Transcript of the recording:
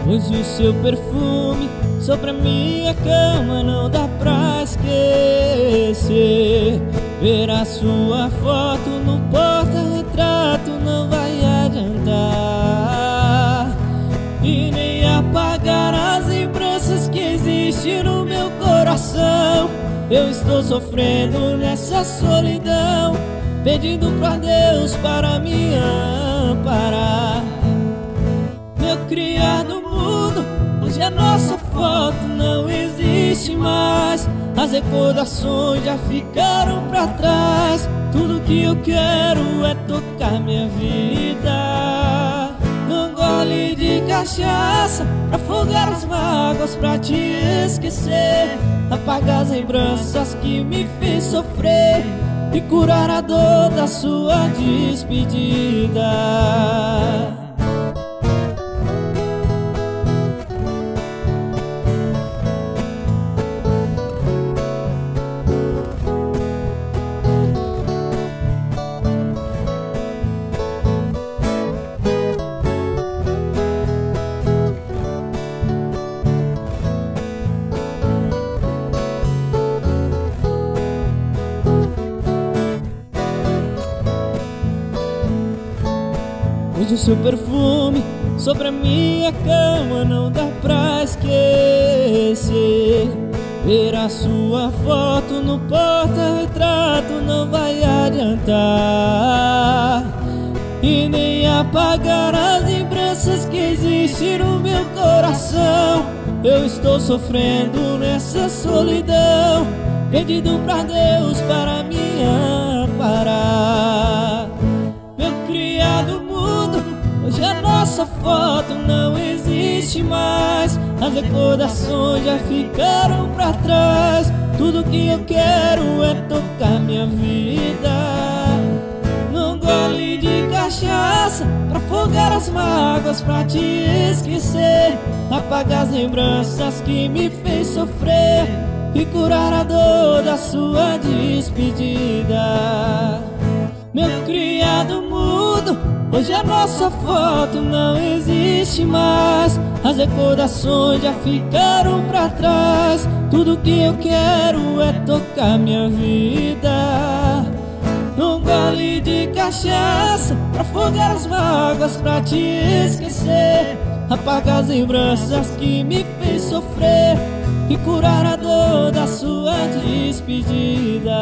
Hoje o seu perfume sobre a minha cama não dá pra esquecer. Ver a sua foto no porta-retrato não vai adiantar, e nem apagar as lembranças que existem no meu coração. Eu estou sofrendo nessa solidão, pedindo pra Deus para me amparar. Meu criado mudo, hoje a nossa foto não existe mais. As recordações já ficaram pra trás. Tudo que eu quero é tocar minha vida num gole de cachaça, pra afogar as mágoas, pra te esquecer, apagar as lembranças que me fez sofrer e curar a dor da sua despedida. Hoje o seu perfume sobre a minha cama não dá pra esquecer. Ver a sua foto no porta-retrato não vai adiantar, e nem apagar as lembranças que existem no meu coração. Eu estou sofrendo nessa solidão, pedindo pra Deus para me amparar. Meu criado mudo, hoje a nossa foto não existe mais. As recordações já ficaram pra trás. Tudo que eu quero é tocar minha vida num gole de cachaça, pra afogar as mágoas, pra te esquecer, apagar as lembranças que me fez sofrer e curar a dor da sua despedida. Meu criado mudo, hoje a nossa foto não existe mais. As recordações já ficaram pra trás. Tudo que eu quero é tocar minha vida num gole de cachaça, pra afogar as mágoas, pra te esquecer, apagar as lembranças que me fez sofrer e curar a dor da sua despedida.